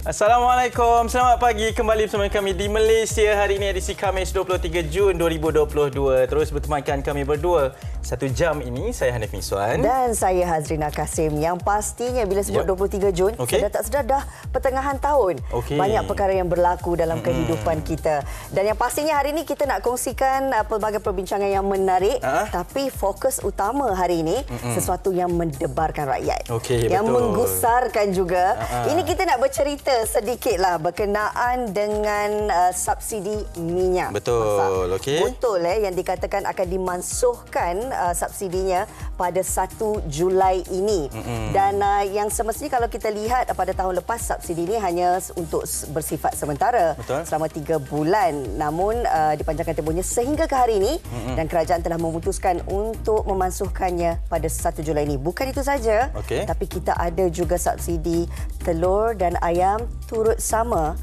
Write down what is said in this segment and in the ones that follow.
Assalamualaikum, selamat pagi kembali bersama kami di Malaysia. Hari ini edisi Khamis 23 Jun 2022. Terus bertemankan kami berdua 1 jam ini. Saya Hanif Miswan dan saya Hazrina Kasim. Yang pastinya bila sebut 23 Jun, sedar tak sedar dah pertengahan tahun. Banyak perkara yang berlaku dalam kehidupan kita. Dan yang pastinya hari ini kita nak kongsikan pelbagai perbincangan yang menarik. Tapi fokus utama hari ini sesuatu yang mendebarkan rakyat. Yang menggusarkan juga. Ini kita nak bercerita sedikitlah berkenaan dengan subsidi minyak. Betul, Betul yang dikatakan akan dimansuhkan subsidinya pada 1 Julai ini. Dan yang semestinya kalau kita lihat pada tahun lepas subsidi ini hanya untuk bersifat sementara selama 3 bulan. Namun dipanjangkan tempohnya sehingga ke hari ini dan kerajaan telah memutuskan untuk memansuhkannya pada 1 Julai ini. Bukan itu saja, tapi kita ada juga subsidi telur dan ayam turut sama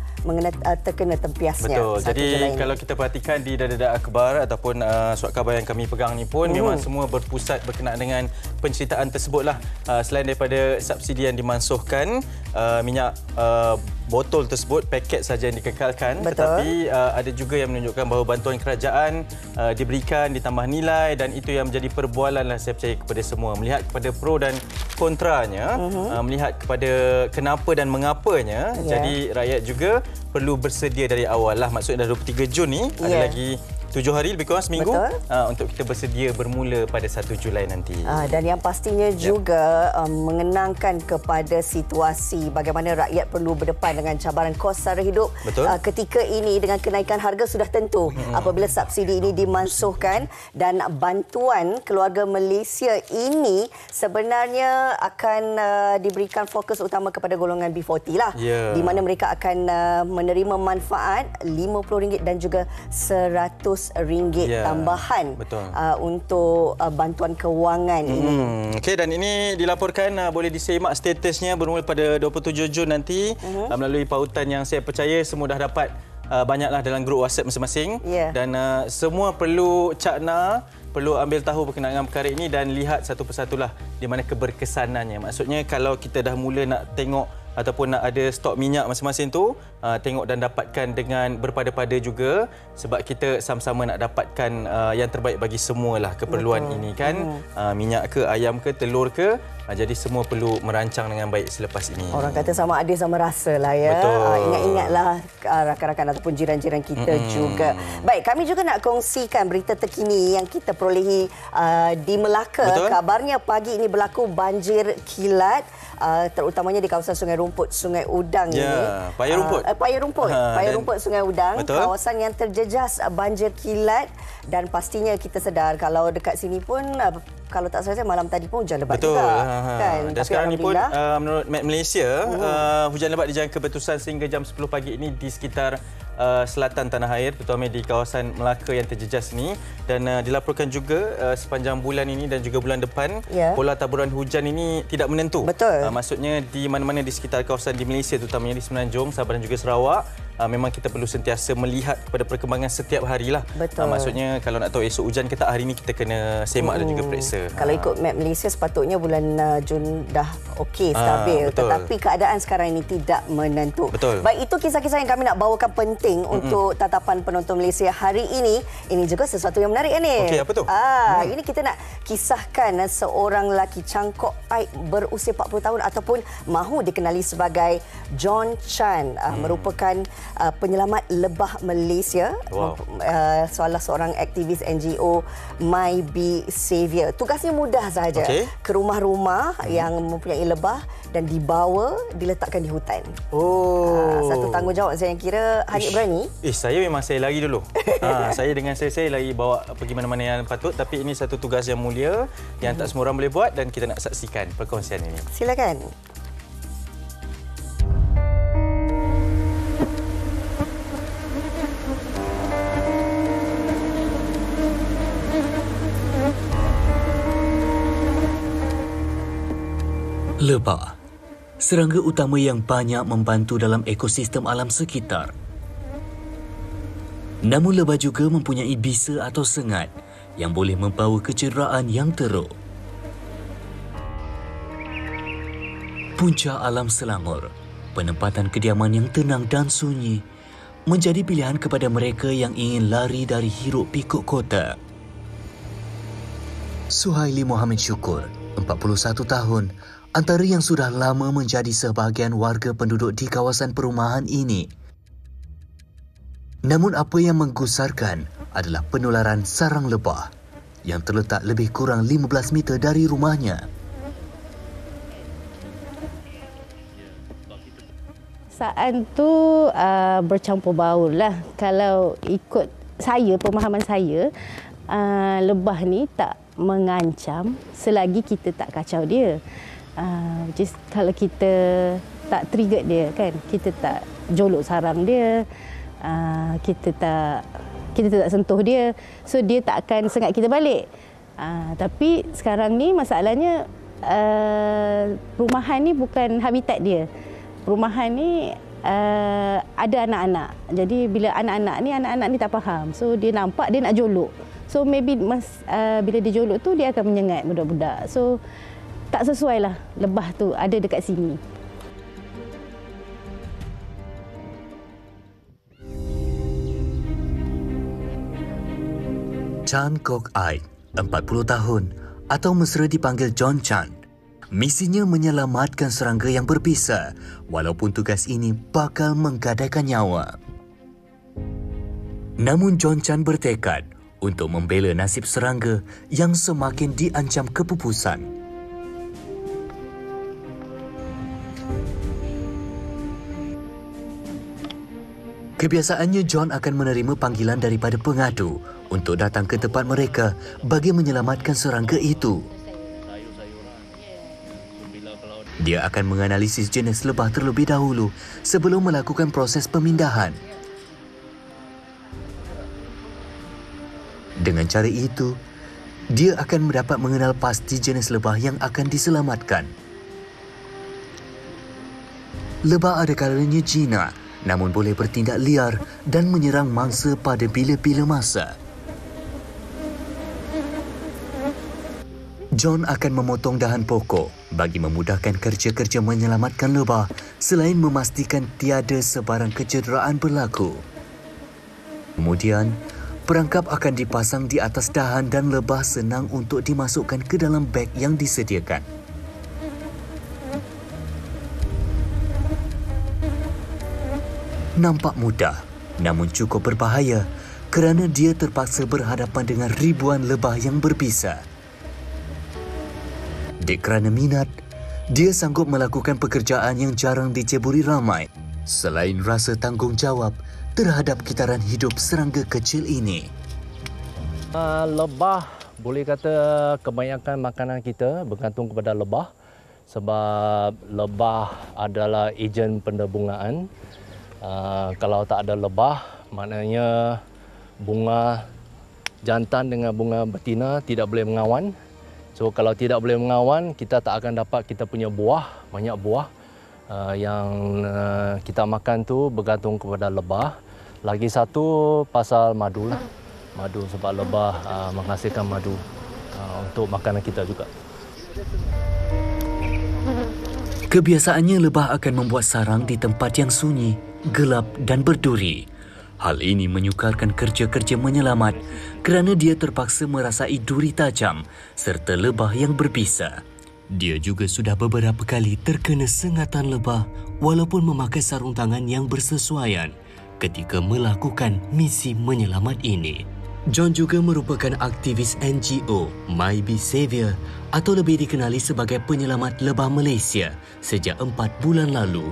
terkena tempiasnya. Betul. Jadi kalau kita perhatikan di dada-dada akhbar ataupun surat khabar yang kami pegang ni pun memang semua berpusat berkenaan dengan penceritaan tersebutlah. Selain daripada subsidi yang dimansuhkan, minyak botol tersebut paket saja yang dikekalkan. Tetapi ada juga yang menunjukkan bahawa bantuan kerajaan diberikan ditambah nilai dan itu yang menjadi perbualan lah saya percaya kepada semua. Melihat kepada pro dan kontranya, melihat kepada kenapa dan mengapanya. Jadi rakyat juga perlu bersedia dari awal lah. Maksudnya dah 23 Jun ni ada lagi 7 hari lebih kurang seminggu untuk kita bersedia bermula pada 1 Julai nanti. Dan yang pastinya juga mengenangkan kepada situasi bagaimana rakyat perlu berdepan dengan cabaran kos sara hidup ketika ini dengan kenaikan harga sudah tentu apabila subsidi ini dimansuhkan dan bantuan keluarga Malaysia ini sebenarnya akan diberikan fokus utama kepada golongan B40 lah, di mana mereka akan menerima manfaat RM50 dan juga RM100 tambahan untuk bantuan kewangan ini. Dan ini dilaporkan boleh disemak statusnya bermula pada 27 Jun nanti melalui pautan yang saya percaya semua dah dapat banyaklah dalam grup WhatsApp masing-masing dan semua perlu cakna, perlu ambil tahu berkenaan dengan perkara ini dan lihat satu persatulah di mana keberkesanannya. Maksudnya kalau kita dah mula nak tengok ataupun nak ada stok minyak masing-masing tu, tengok dan dapatkan dengan berpada-pada juga sebab kita sama-sama nak dapatkan yang terbaik bagi semualah keperluan ini kan. Minyak ke, ayam ke, telur ke, jadi semua perlu merancang dengan baik selepas ini. Orang kata sama ada sama rasa lah ya. Ingat-ingatlah rakan-rakan ataupun jiran-jiran kita juga. Baik, kami juga nak kongsikan berita terkini yang kita perolehi di Melaka. Kabarnya pagi ini berlaku banjir kilat terutamanya di kawasan Sungai Rumput, Sungai Udang ini. Paya Rumput, Sungai Udang. Kawasan yang terjejas banjir kilat dan pastinya kita sedar kalau dekat sini pun kalau tak salah malam tadi pun hujan lebat juga. Kan? Dan sekarang ni pun menurut Met Malaysia, hujan lebat dijangka berterusan sehingga jam 10 pagi ini di sekitar selatan tanah air, terutamanya di kawasan Melaka yang terjejas ni. Dan dilaporkan juga sepanjang bulan ini dan juga bulan depan, pola taburan hujan ini tidak menentu. Maksudnya di mana-mana di sekitar kawasan di Malaysia, terutamanya di Semenanjung, Sabah dan juga Sarawak, memang kita perlu sentiasa melihat kepada perkembangan setiap harilah. Maksudnya kalau nak tahu esok hujan ke tak, hari ini kita kena semak dan juga periksa. Kalau ikut map Malaysia sepatutnya bulan Jun dah okey, stabil. Tetapi keadaan sekarang ini tidak menentu. Baik, itu kisah-kisah yang kami nak bawakan penting untuk tatapan penonton Malaysia hari ini. Ini juga sesuatu yang menarik ni. Apa tu? Ini kita nak kisahkan seorang lelaki cangkok aib berusia 40 tahun ataupun mahu dikenali sebagai John Chan, merupakan penyelamat lebah Malaysia. Salah seorang aktivis NGO My Bee Saviour. Tugasnya mudah sahaja. Ke rumah-rumah yang mempunyai lebah dan dibawa, diletakkan di hutan. Satu tanggungjawab saya yang kira Hanif berani. Saya memang saya lari dulu. Saya dengan saya lari bawa pergi mana-mana yang patut. Tapi ini satu tugas yang mulia yang tak semua orang boleh buat dan kita nak saksikan perkongsian ini. Silakan. Lebah, serangga utama yang banyak membantu dalam ekosistem alam sekitar. Namun lebah juga mempunyai bisa atau sengat yang boleh membawa kecederaan yang teruk. Punca alam Selangor penempatan kediaman yang tenang dan sunyi menjadi pilihan kepada mereka yang ingin lari dari hiruk pikuk kota. Suhaili Muhammad Syukur, 41 tahun, antara yang sudah lama menjadi sebahagian warga penduduk di kawasan perumahan ini. Namun apa yang menggusarkan adalah penularan sarang lebah yang terletak lebih kurang 15 meter dari rumahnya. Saat tu bercampur baur lah. Kalau ikut saya, pemahaman saya, lebah ni tak mengancam selagi kita tak kacau dia. Kalau kita tak trigger dia kan, kita tak jolok sarang dia, kita tak sentuh dia, so dia tak akan sengat kita balik. Tapi sekarang ni masalahnya perumahan ni bukan habitat dia. Perumahan ni ada anak-anak. Jadi bila anak-anak ni tak faham. So dia nampak dia nak jolok. So maybe bila dia jolok tu dia akan menyengat budak-budak. So tak sesuai lah lebah tu ada dekat sini. Chan Kok Ai, 40 tahun atau mesra dipanggil John Chan. Misinya menyelamatkan serangga yang berbisa, walaupun tugas ini bakal menggadaikan nyawa. Namun John Chan bertekad untuk membela nasib serangga yang semakin diancam kepupusan. Kebiasaannya John akan menerima panggilan daripada pengadu untuk datang ke tempat mereka bagi menyelamatkan serangga itu. Dia akan menganalisis jenis lebah terlebih dahulu sebelum melakukan proses pemindahan. Dengan cara itu, dia akan mendapat mengenal pasti jenis lebah yang akan diselamatkan. Lebah ada kalanya jinak, namun boleh bertindak liar dan menyerang mangsa pada bila-bila masa. John akan memotong dahan pokok bagi memudahkan kerja-kerja menyelamatkan lebah selain memastikan tiada sebarang kecederaan berlaku. Kemudian, perangkap akan dipasang di atas dahan dan lebah senang untuk dimasukkan ke dalam beg yang disediakan. Nampak mudah, namun cukup berbahaya kerana dia terpaksa berhadapan dengan ribuan lebah yang berbisa. Dek kerana minat, dia sanggup melakukan pekerjaan yang jarang diceburi ramai selain rasa tanggungjawab terhadap kitaran hidup serangga kecil ini. Lebah, boleh kata kebanyakan makanan kita bergantung kepada lebah sebab lebah adalah ejen penderbungaan. Kalau tak ada lebah, maknanya bunga jantan dengan bunga betina tidak boleh mengawan. So kalau tidak boleh mengawan, kita tak akan dapat kita punya buah, banyak buah yang kita makan tu bergantung kepada lebah. Lagi satu pasal madu lah. Madu sebab lebah menghasilkan madu untuk makanan kita juga. Kebiasaannya lebah akan membuat sarang di tempat yang sunyi, gelap dan berduri. Hal ini menyukarkan kerja-kerja menyelamat kerana dia terpaksa merasai duri tajam serta lebah yang berbisa. Dia juga sudah beberapa kali terkena sengatan lebah walaupun memakai sarung tangan yang bersesuaian ketika melakukan misi menyelamat ini. John juga merupakan aktivis NGO My Bee Saviour atau lebih dikenali sebagai penyelamat lebah Malaysia sejak 4 bulan lalu.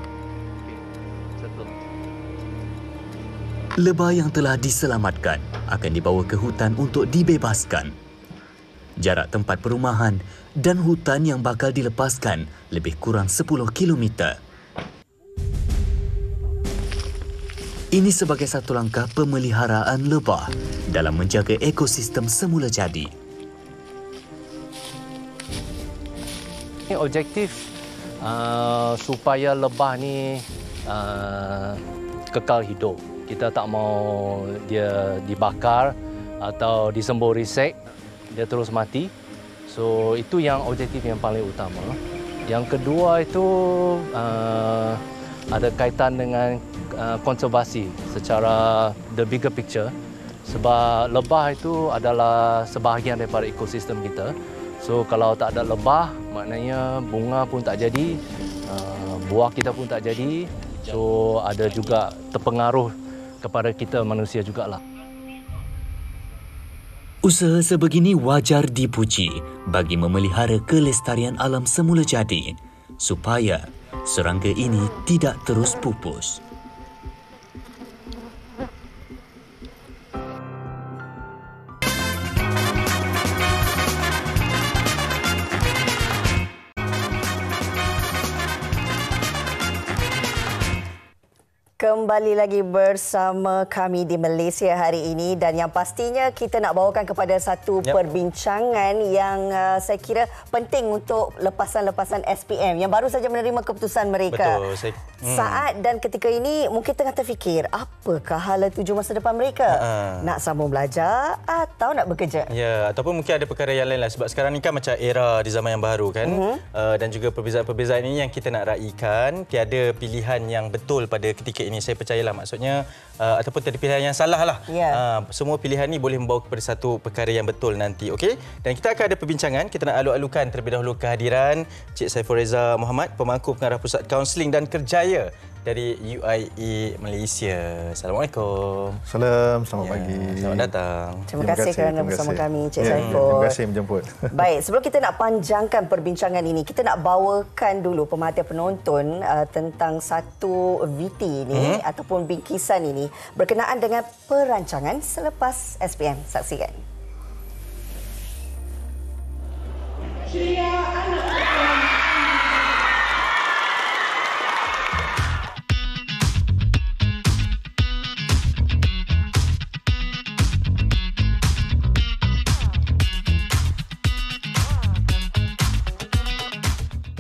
Lebah yang telah diselamatkan akan dibawa ke hutan untuk dibebaskan. Jarak tempat perumahan dan hutan yang bakal dilepaskan lebih kurang 10 kilometer. Ini sebagai satu langkah pemeliharaan lebah dalam menjaga ekosistem semula jadi. Objektif supaya lebah ni kekal hidup. Kita tak mau dia dibakar atau disembur risek, dia terus mati. So itu yang objektif yang paling utama. Yang kedua itu ada kaitan dengan konservasi secara the bigger picture. Sebab lebah itu adalah sebahagian daripada ekosistem kita. So kalau tak ada lebah, maknanya bunga pun tak jadi, buah kita pun tak jadi. So ada juga terpengaruh kepada kita manusia jugalah. Usaha sebegini wajar dipuji bagi memelihara kelestarian alam semula jadi supaya serangga ini tidak terus pupus. Kembali lagi bersama kami di Malaysia hari ini dan yang pastinya kita nak bawakan kepada satu perbincangan yang saya kira penting untuk lepasan-lepasan SPM yang baru saja menerima keputusan mereka. Betul. Saat dan ketika ini mungkin tengah terfikir apakah hala tuju masa depan mereka? Nak sambung belajar atau nak bekerja? Ya, ataupun mungkin ada perkara yang lain lah sebab sekarang ni kan macam era di zaman yang baru kan. Dan juga perbezaan-perbezaan ini yang kita nak raikan, tiada pilihan yang betul pada ketika ini. Saya percayalah maksudnya ataupun tiada pilihan yang salah lah. Semua pilihan ni boleh membawa kepada satu perkara yang betul nanti, okey? Dan kita akan ada perbincangan. Kita nak alu-alukan terlebih dahulu kehadiran Cik Saiful Reza Muhammad, pemangku pengarah Pusat Kaunseling dan Kerjaya dari UIE Malaysia. Assalamualaikum. Selamat pagi. Selamat datang. Terima kasih kerana bersama kami, Cik Saiful. Terima kasih menjemput. Baik, sebelum kita nak panjangkan perbincangan ini, kita nak bawakan dulu pemerhatian penonton tentang satu VT ini ataupun bingkisan ini berkenaan dengan perancangan selepas SPM. Saksikan.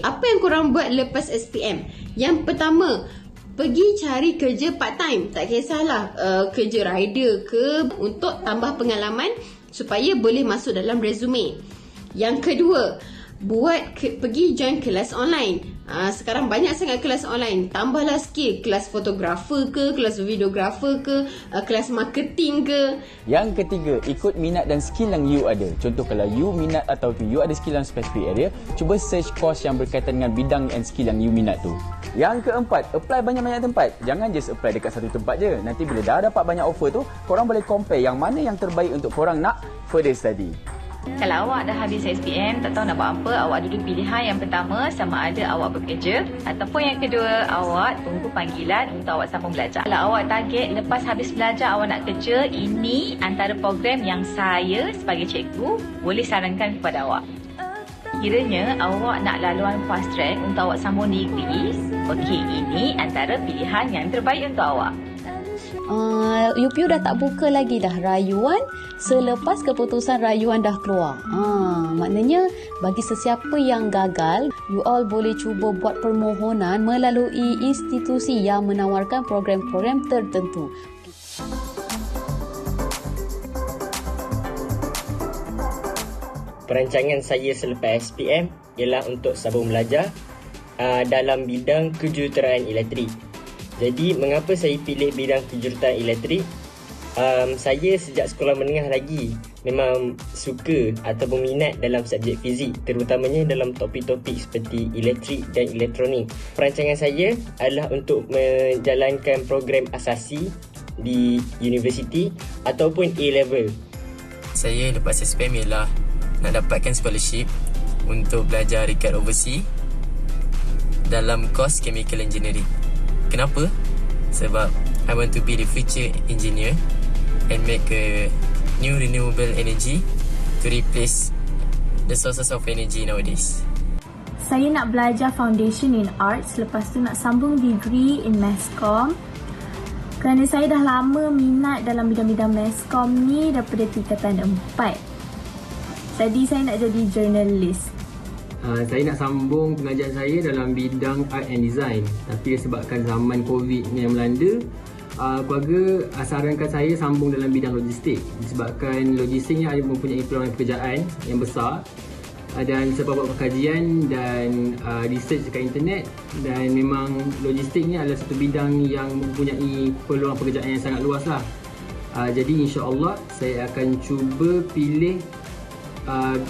Apa yang korang buat lepas SPM? Yang pertama, pergi cari kerja part time. Tak kisahlah kerja rider ke, untuk tambah pengalaman supaya boleh masuk dalam resume. Yang kedua, pergi join kelas online. Sekarang banyak sangat kelas online. Tambahlah skill, kelas fotografer ke, kelas videografer ke, kelas marketing ke. Yang ketiga, ikut minat dan skill yang you ada. Contoh kalau you minat atau you ada skill dalam specific area, cuba search course yang berkaitan dengan bidang and skill yang you minat tu. Yang keempat, apply banyak-banyak tempat. Jangan just apply dekat satu tempat je. Nanti bila dah dapat banyak offer tu, korang boleh compare yang mana yang terbaik untuk korang nak further study. Kalau awak dah habis SPM, tak tahu nak buat apa, awak ada dua pilihan. Yang pertama, sama ada awak bekerja, ataupun yang kedua, awak tunggu panggilan untuk awak sambung belajar. Kalau awak target lepas habis belajar awak nak kerja, ini antara program yang saya sebagai cikgu boleh sarankan kepada awak. Kiranya awak nak laluan fast track untuk awak sambung degree, okey, ini antara pilihan yang terbaik untuk awak. UPU dah tak buka lagi dah rayuan selepas keputusan rayuan dah keluar. Maknanya bagi sesiapa yang gagal, you all boleh cuba buat permohonan melalui institusi yang menawarkan program-program tertentu. Perancangan saya selepas SPM ialah untuk sambung belajar dalam bidang kejuruteraan elektrik. Jadi, mengapa saya pilih bidang kejuruteraan elektrik? Saya sejak sekolah menengah lagi memang suka atau berminat dalam subjek fizik, terutamanya dalam topik-topik seperti elektrik dan elektronik. Perancangan saya adalah untuk menjalankan program asasi di universiti ataupun A-level. Saya lepas SPM ialah nak dapatkan scholarship untuk belajar dekat overseas dalam course chemical engineering. Kenapa? Sebab I want to be the future engineer and make a new renewable energy to replace the sources of energy nowadays. Saya nak belajar foundation in arts, lepas tu nak sambung degree in masscom. Kerana saya dah lama minat dalam bidang-bidang masscom ni daripada tingkatan 4. Jadi saya nak jadi journalist. Saya nak sambung pengajian saya dalam bidang art and design, tapi disebabkan zaman COVID ni yang melanda, keluarga sarankan saya sambung dalam bidang logistik disebabkan logistik ni ada mempunyai peluang pekerjaan yang besar dan sebab buat kajian dan research dekat internet, dan memang logistik ni adalah satu bidang yang mempunyai peluang pekerjaan yang sangat luas lah. Jadi insya-Allah saya akan cuba pilih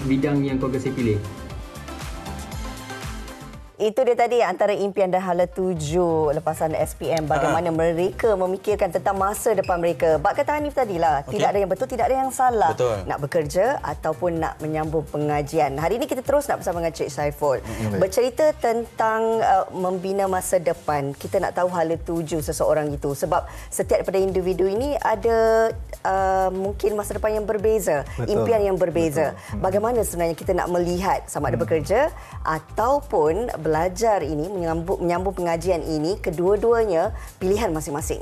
bidang yang keluarga saya pilih. Itu dia tadi antara impian dan hala tuju lepasan SPM, bagaimana mereka memikirkan tentang masa depan mereka. Bak kata Hanif tadilah, tidak ada yang betul, tidak ada yang salah. Betul. Nak bekerja ataupun nak menyambung pengajian. Hari ini kita terus nak bersama dengan Cik Saiful. Bercerita tentang membina masa depan. Kita nak tahu hala tuju seseorang itu. Sebab setiap daripada individu ini ada mungkin masa depan yang berbeza, impian yang berbeza. Bagaimana sebenarnya kita nak melihat sama ada bekerja ataupun belajar ini, menyambung pengajian ini, kedua-duanya pilihan masing-masing.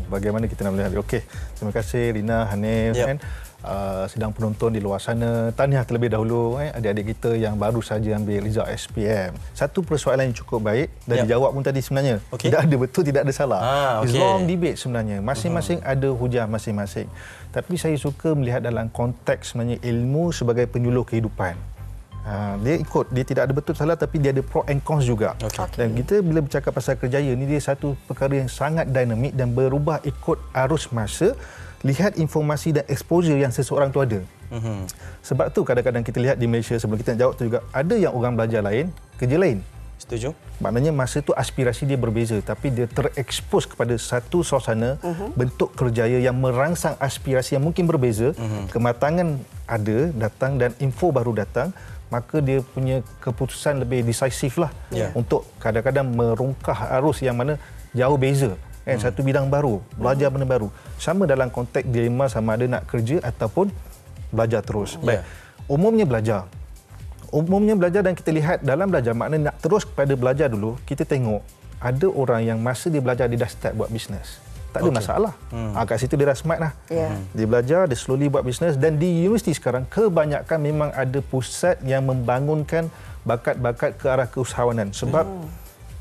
Bagaimana kita nak melihat? Okey, terima kasih Rina, Hanif, kan? Sedang penonton di luar sana. Tahniah terlebih dahulu adik-adik kita yang baru saja ambil result SPM. Satu persoalan yang cukup baik dan dijawab pun tadi sebenarnya. Tidak ada betul, tidak ada salah. It's long debate sebenarnya. Masing-masing ada hujah masing-masing. Tapi saya suka melihat dalam konteks sebenarnya ilmu sebagai penyuluh kehidupan. Dia ikut, dia tidak ada betul salah, tapi dia ada pro and cons juga. Dan kita bila bercakap pasal kerjaya ni, dia satu perkara yang sangat dinamik dan berubah ikut arus masa. Lihat informasi dan exposure yang seseorang tu ada. Sebab tu kadang-kadang kita lihat di Malaysia, sebelum kita nak jawab tu juga, ada yang orang belajar lain, kerja lain. Setuju. Maknanya masa tu aspirasi dia berbeza, tapi dia terekspos kepada satu suasana bentuk kerjaya yang merangsang aspirasi yang mungkin berbeza. Kematangan ada datang dan info baru datang, maka dia punya keputusan lebih decisif lah untuk kadang-kadang merungkah arus yang mana jauh beza. Satu bidang baru, belajar benda baru. Sama dalam konteks dilema sama ada nak kerja ataupun belajar terus. Umumnya belajar. Dan kita lihat dalam belajar, maknanya nak terus kepada belajar dulu, kita tengok ada orang yang masa dia belajar dia dah start buat bisnes. Tak ada masalah. Kat situ dia dah smart lah. Dia belajar, dia slowly buat bisnes, dan di universiti sekarang kebanyakan memang ada pusat yang membangunkan bakat-bakat ke arah keusahawanan. Sebab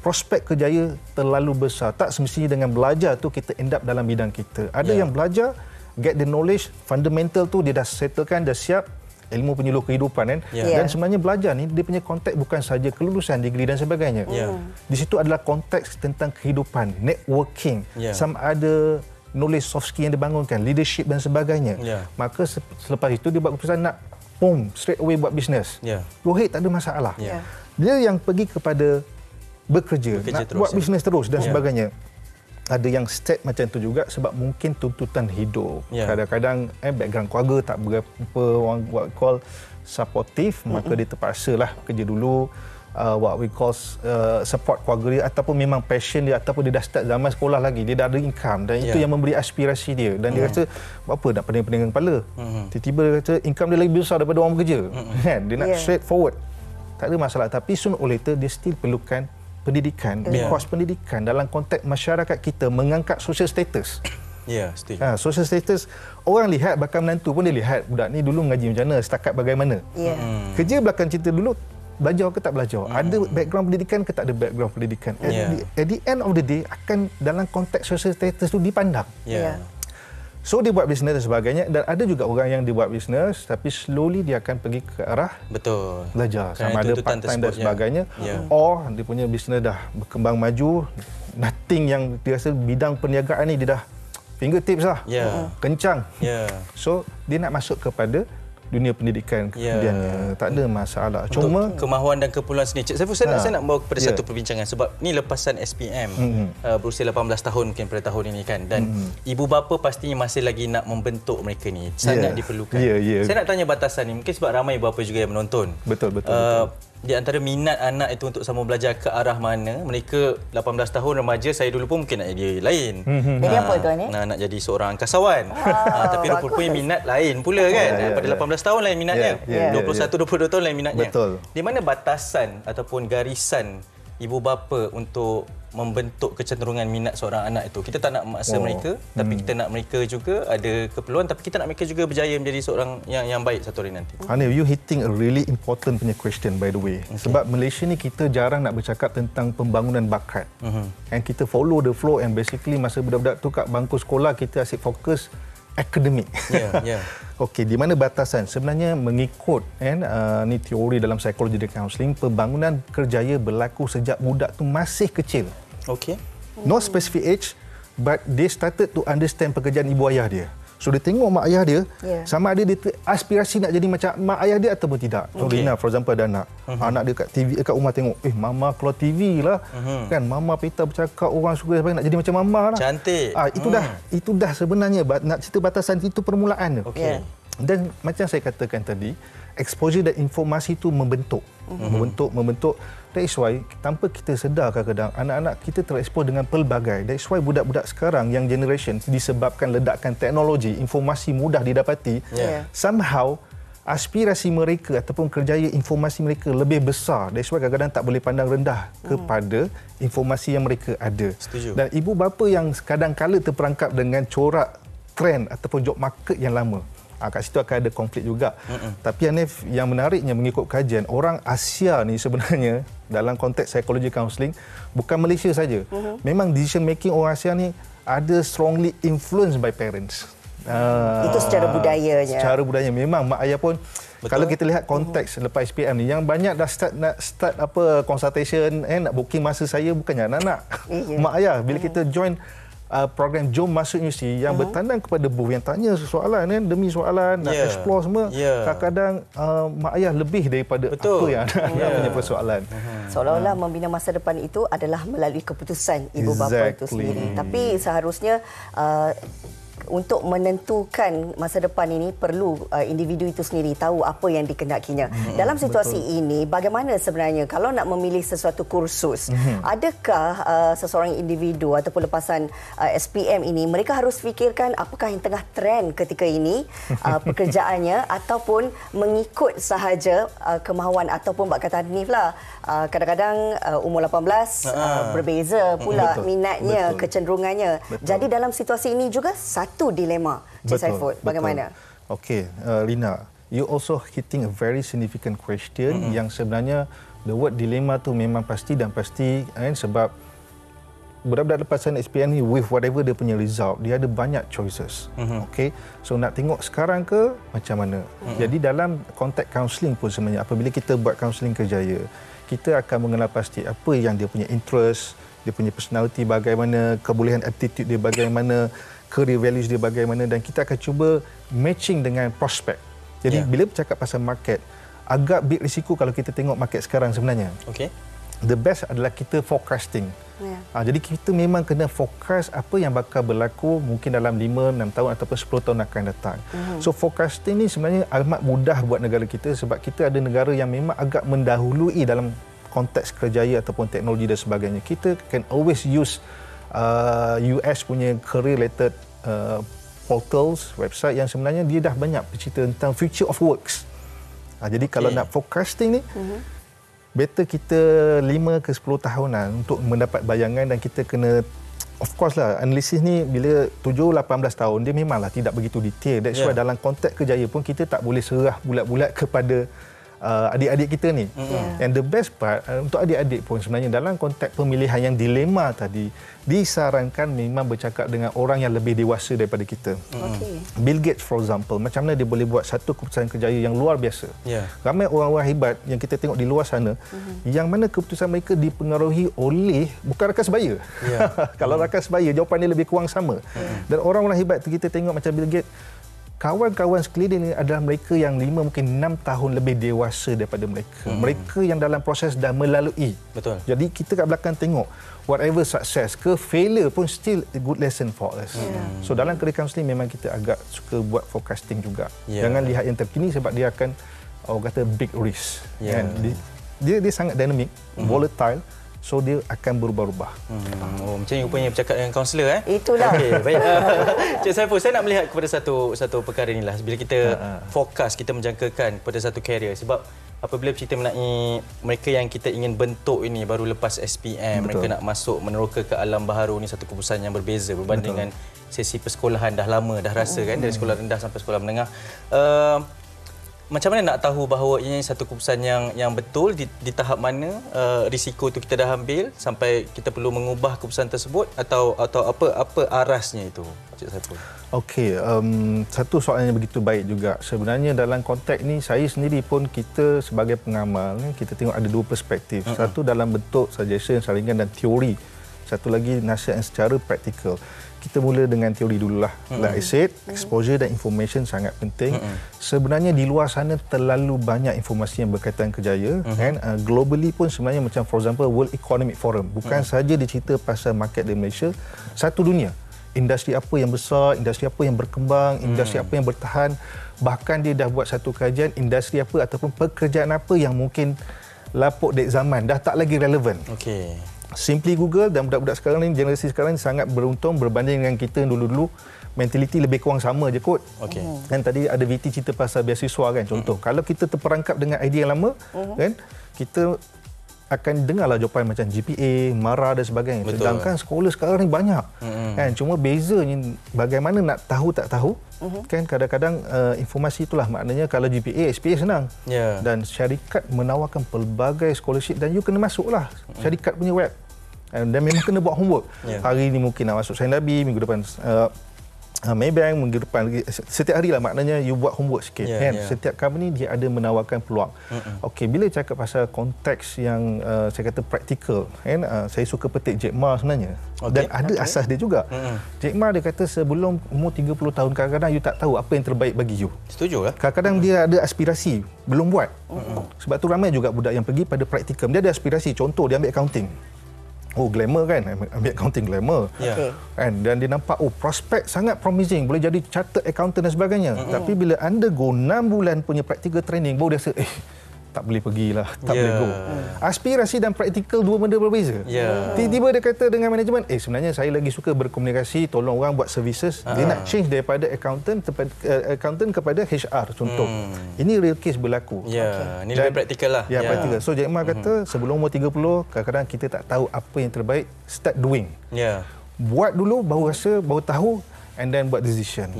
prospek kerjaya terlalu besar. Tak semestinya dengan belajar tu kita end up dalam bidang kita. Ada yang belajar, get the knowledge, fundamental tu dia dah settlekan, dah siap, ilmu penyuluh kehidupan kan. Dan sebenarnya belajar ni dia punya konteks bukan saja kelulusan, degree dan sebagainya. Di situ adalah konteks tentang kehidupan, networking, sama ada knowledge soft skill yang dibangunkan, leadership dan sebagainya. Maka selepas itu dia buat keputusan nak straight away buat bisnes. Go ahead, tak ada masalah. Dia yang pergi kepada bekerja nak terus, buat bisnes terus dan sebagainya. Ada yang step macam tu juga sebab mungkin tuntutan hidup. Kadang-kadang background keluarga tak berapa orang what call supportive, maka dia terpaksalah kerja dulu, what we call support keluarga dia, ataupun memang passion dia, ataupun dia dah start zaman sekolah lagi, dia dah ada income dan itu yang memberi aspirasi dia, dan dia rasa apa nak pening-pening kepala. Tiba-tiba dia kata income dia lebih besar daripada orang bekerja. Dia nak straight forward. Tak ada masalah, tapi sooner or later dia still perlukan pendidikan, kos pendidikan dalam konteks masyarakat kita mengangkat social status. Setuju. Social status, orang lihat, bahkan menantu pun dia lihat budak ni dulu mengaji macam mana, setakat bagaimana. Kerja belakang cerita dulu, belajar ke tak belajar, ada background pendidikan ke tak ada background pendidikan. At the end of the day, akan dalam konteks social status tu dipandang. So dia buat bisnes dan sebagainya, dan ada juga orang yang dia buat bisnes tapi slowly dia akan pergi ke arah belajar, sama ada part time dan sebagainya, or dia punya bisnes dah berkembang maju, nothing yang dia rasa bidang perniagaan ni dia dah fingertips lah, kencang. So dia nak masuk kepada dunia pendidikan kemudiannya. Tak ada masalah. Cuma untuk kemahuan dan keperluan sendiri. Cik Saiful, saya nak bawa kepada satu perbincangan sebab ni lepasan SPM berusia 18 tahun mungkin pada tahun ini kan, dan ibu bapa pastinya masih lagi nak membentuk mereka ni, sangat diperlukan. Saya nak tanya batasan ni, mungkin sebab ramai ibu bapa juga yang menonton. Betul. Di antara minat anak itu untuk sama belajar ke arah mana, mereka 18 tahun remaja, saya dulu pun mungkin nak jadi lain. Jadi apa tuan ni? Nak jadi seorang angkasawan. Tapi rupa-rupanya minat lain pula kan. Pada 18 tahun lain minatnya. 21-22 tahun lain minatnya. Di mana batasan ataupun garisan ibu bapa untuk membentuk kecenderungan minat seorang anak itu? Kita tak nak memaksa mereka, tapi kita nak mereka juga ada keperluan, tapi kita nak mereka juga berjaya menjadi seorang yang baik satu hari nanti. Hanif, you hitting a really important punya question by the way. Sebab Malaysia ni kita jarang nak bercakap tentang pembangunan bakat. And kita follow the flow, and basically masa budak-budak tu kat bangku sekolah kita asyik fokus akademik. Okey, di mana batasan? Sebenarnya mengikut ni teori dalam psikologi dan kaunseling, pembangunan kerjaya berlaku sejak budak tu masih kecil. Okey. No specific age, but they started to understand pekerjaan ibu ayah dia. So dia tengok mak ayah dia, sama ada dia aspirasi nak jadi macam mak ayah dia ataupun tidak. Contohnya, for example, ada anak. Anak dia kat TV, kat rumah tengok, mama keluar TV lah. Kan, mama Peta bercakap, orang suka nak jadi macam mama lah. Cantik. Itu dah sebenarnya, nak cerita batasan itu permulaan. Dan macam saya katakan tadi, exposure dan informasi itu membentuk. Membentuk. That is why tanpa kita sedar kadang-kadang anak-anak kita terekspos dengan pelbagai. That is why budak-budak sekarang yang generation disebabkan ledakan teknologi, informasi mudah didapati. Somehow aspirasi mereka ataupun kerjaya informasi mereka lebih besar. That's why kadang-kadang tak boleh pandang rendah kepada informasi yang mereka ada. Setuju. Dan ibu bapa yang kadang-kala terperangkap dengan corak trend ataupun job market yang lama. Kat situ akan ada konflik juga. Tapi Hanif, yang menariknya mengikut kajian, orang Asia ni sebenarnya dalam konteks psikologi kaunseling bukan Malaysia saja. Memang decision making orang Asia ni ada strongly influenced by parents. Itu secara budayanya. Secara budaya memang mak ayah pun. Betul. Kalau kita lihat konteks lepas SPM ni, yang banyak dah start apa consultation, nak booking masa saya bukannya anak-anak. Mak ayah bila kita join program Jom Masuk Universiti yang bertandang kepada booth, yang tanya soalan demi soalan, nak explore semua. Kadang-kadang mak ayah lebih daripada apa yang anak punya persoalan. Seolah-olah membina masa depan itu adalah melalui keputusan ibu bapa itu sendiri. Tapi seharusnya untuk menentukan masa depan ini perlu individu itu sendiri tahu apa yang dikehendakinya. Dalam situasi ini, bagaimana sebenarnya kalau nak memilih sesuatu kursus, adakah seseorang individu ataupun lepasan SPM ini mereka harus fikirkan apakah yang tengah trend ketika ini pekerjaannya, ataupun mengikut sahaja kemahuan ataupun bak kata Hanif lah, kadang-kadang umur 18 berbeza pula minatnya, kecenderungannya. Jadi dalam situasi ini juga satu dilema, Cik Saiful. Bagaimana? Okey, Lina, you also hitting a very significant question yang sebenarnya the word dilema tu memang pasti dan pasti sebab budak-budak lepasan SPM ni with whatever dia punya result, dia ada banyak choices. Okey, so nak tengok sekarang ke macam mana. Jadi dalam konteks counselling pun sebenarnya apabila kita buat counselling kerjaya, kita akan mengenal pasti apa yang dia punya interest, dia punya personality bagaimana, kebolehan attitude dia bagaimana, career values dia bagaimana, dan kita akan cuba matching dengan prospek. Jadi bila bercakap pasal market, agak big risiko kalau kita tengok market sekarang sebenarnya. The best adalah kita forecasting. Jadi kita memang kena forecast apa yang bakal berlaku mungkin dalam 5, 6 tahun ataupun 10 tahun akan datang. So forecasting ni sebenarnya amat mudah buat negara kita sebab kita ada negara yang memang agak mendahului dalam konteks kerjaya ataupun teknologi dan sebagainya. Kita can always use US punya career related portals, website yang sebenarnya dia dah banyak bercerita tentang future of works. Jadi kalau nak forecasting ni, better kita 5 ke 10 tahunan untuk mendapat bayangan, dan kita kena, of course lah, analisis ni bila 7-18 tahun dia memanglah tidak begitu detail. That's why dalam konteks kerjaya pun kita tak boleh serah bulat-bulat kepada adik-adik kita ni. And the best part untuk adik-adik pun sebenarnya dalam konteks pemilihan yang dilema tadi, disarankan memang bercakap dengan orang yang lebih dewasa daripada kita. Bill Gates for example, macam mana dia boleh buat satu keputusan kerjaya yang luar biasa. Ramai orang-orang hebat yang kita tengok di luar sana, yang mana keputusan mereka dipengaruhi oleh bukan rakan sebaya. Kalau rakan sebaya, jawapan dia lebih kurang sama. Dan orang-orang hebat tu kita tengok macam Bill Gates, kawan-kawan sekeliling adalah mereka yang 5 mungkin 6 tahun lebih dewasa daripada mereka. Mereka yang dalam proses dah melalui. Jadi kita kat belakang tengok whatever success ke failure pun still a good lesson for us. So dalam career counselling memang kita agak suka buat forecasting juga. Jangan lihat yang terkini sebab dia akan orang kata big risk. Kan? Dia sangat dynamic, volatile. So dia akan berubah-ubah. Macam ni rupanya bercakap dengan kaunselor. Itulah. Baik. Cik Saiful, saya nak melihat kepada satu perkara inilah. Bila kita fokus, kita menjangkakan pada satu karier. Sebab apabila kita mengenai mereka yang kita ingin bentuk ini baru lepas SPM, mereka nak masuk meneroka ke alam baharu ni, satu keputusan yang berbeza berbanding dengan sesi persekolahan dah lama, dah rasa kan, dari sekolah rendah sampai sekolah menengah. macam mana nak tahu bahawa ini satu keputusan yang betul di tahap mana risiko tu kita dah ambil sampai kita perlu mengubah keputusan tersebut atau apa arasnya itu, Cik Saiful? Okey, satu soalan yang begitu baik juga. Sebenarnya dalam konteks ni saya sendiri pun kita sebagai pengamal kita tengok ada dua perspektif. Satu dalam bentuk suggestion, saringan dan teori. Satu lagi nasihat yang secara praktikal. Kita mula dengan teori dululah. Like I said, exposure dan information sangat penting. Sebenarnya di luar sana terlalu banyak informasi yang berkaitan kerjaya. And globally pun sebenarnya macam for example World Economic Forum. Bukan saja dicerita pasal market di Malaysia, satu dunia. Industri apa yang besar, industri apa yang berkembang, industri apa yang bertahan. Bahkan dia dah buat satu kajian industri apa ataupun pekerjaan apa yang mungkin lapuk dek zaman, dah tak lagi relevan. Okey. Simply Google dan budak-budak sekarang ni, generasi sekarang ni sangat beruntung berbanding dengan kita dulu-dulu. Mentaliti lebih kurang sama je kot. Okey. Kan tadi ada VT cerita pasal beasiswa kan, contoh. Kalau kita terperangkap dengan idea yang lama, kan, kita akan dengarlah jawapan macam GPA, MARA dan sebagainya. Betul. Sedangkan sekolah sekarang ni banyak. Kan, cuma bezanya bagaimana nak tahu tak tahu. Kan kadang-kadang informasi itulah maknanya kalau GPA, SPA senang. Dan syarikat menawarkan pelbagai scholarship dan you kena masuklah syarikat punya web. Dan memang kena buat homework. Hari ni mungkin nak masuk Saint Nabi, minggu depan Maybank, minggu depan setiap hari lah maknanya you buat homework sikit. Kan? Setiap company dia ada menawarkan peluang. Okey, bila cakap pasal konteks yang saya kata praktikal, kan, saya suka petik Jack Ma sebenarnya. Dan ada asas dia juga. Jack Ma dia kata sebelum umur 30 tahun kadang-kadang you tak tahu apa yang terbaik bagi you. Setuju lah. Kadang-kadang dia ada aspirasi, belum buat. Sebab tu ramai juga budak yang pergi pada praktikum. Dia ada aspirasi, contoh dia ambil accounting. Oh, glamour kan, ambil accounting glamour. Kan? Dan dia nampak prospek sangat promising, boleh jadi chartered accountant dan sebagainya. Tapi bila undergo 6 bulan punya practical training, baru dia rasa tak boleh pergilah, tak boleh go. Aspirasi dan praktikal dua benda berbeza. Tiba-tiba dia kata dengan manajemen, sebenarnya saya lagi suka berkomunikasi, tolong orang buat services. Dia nak change daripada accountant kepada HR contoh. Ini real case berlaku. Ini lebih praktikal lah. Praktikal. So Jack Ma kata sebelum umur 30 kadang-kadang kita tak tahu apa yang terbaik, start doing. Buat dulu baru rasa, baru tahu, and then buat decision.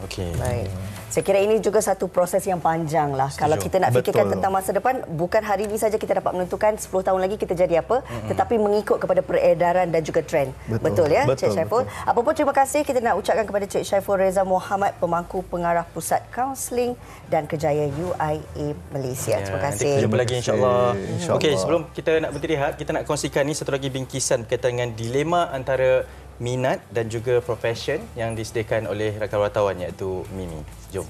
Okey. Baik. Saya kira ini juga satu proses yang panjang lah. Kalau kita nak fikirkan tentang masa depan, bukan hari ini saja kita dapat menentukan 10 tahun lagi kita jadi apa, tetapi mengikut kepada peredaran dan juga trend. Betul ya, Cik Syaiful? Apapun terima kasih kita nak ucapkan kepada Cik Syaiful Reza Muhammad, Pemangku Pengarah Pusat Kaunseling dan Kerjaya UIA Malaysia. Terima kasih. Nanti jumpa lagi insya-Allah. Okey, sebelum kita nak berhenti rehat, kita nak kongsikan ni satu lagi bingkisan berkaitan dengan dilema antara minat dan juga profession yang disediakan oleh rakan wartawan iaitu Mimi. Jom.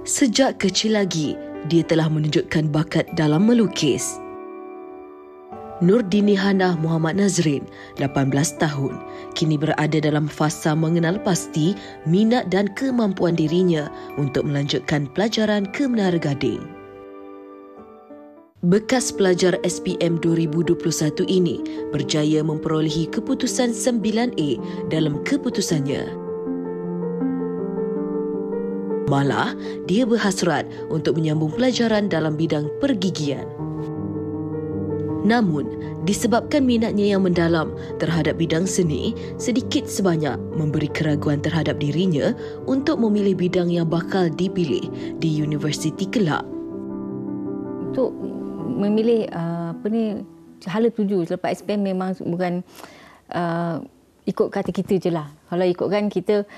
Sejak kecil lagi, dia telah menunjukkan bakat dalam melukis. Nurdini Hana Muhammad Nazrin, 18 tahun, kini berada dalam fasa mengenal pasti minat dan kemampuan dirinya untuk melanjutkan pelajaran ke Menara Gading. Bekas pelajar SPM 2021 ini berjaya memperolehi keputusan 9A dalam keputusannya. Malah, dia berhasrat untuk menyambung pelajaran dalam bidang pergigian. Namun, disebabkan minatnya yang mendalam terhadap bidang seni, sedikit sebanyak memberi keraguan terhadap dirinya untuk memilih bidang yang bakal dipilih di universiti kelak. Untuk memilih hala tuju selepas SPM memang bukan ikut kata kita je lah. Kalau ikutkan kita,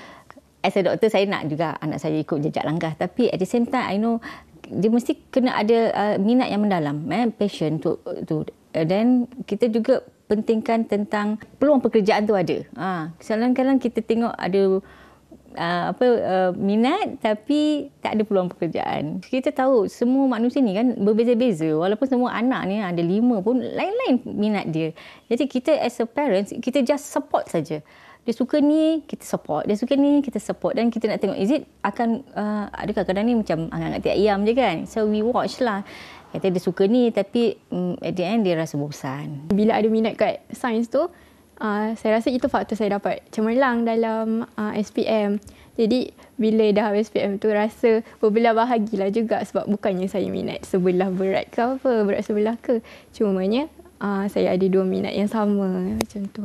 as a doktor, saya nak juga anak saya ikut jejak langkah. Tapi at the same time, I know dia mesti kena ada minat yang mendalam, passion tu. Dan kita juga pentingkan tentang peluang pekerjaan tu ada. Kadang-kadang kita tengok ada minat tapi tak ada peluang pekerjaan. Kita tahu semua manusia ni kan berbeza-beza. Walaupun semua anak ni ada 5 pun lain-lain minat dia. Jadi kita as a parents, kita just support saja. Dia suka ni, kita support. Dia suka ni, kita support. Dan kita nak tengok, is it akan, ada kadang-kadang ni macam hangat-hangat tiap ayam je kan. So we watch lah. Kata dia suka ni, tapi at the end dia rasa bosan. Bila ada minat kat sains tu, saya rasa itu faktor saya dapat cemerlang dalam SPM. Jadi bila dah SPM tu rasa berbelah bahagilah juga sebab bukannya saya minat sebelah berat ke apa, berat sebelah ke. Cumanya saya ada 2 minat yang sama macam tu.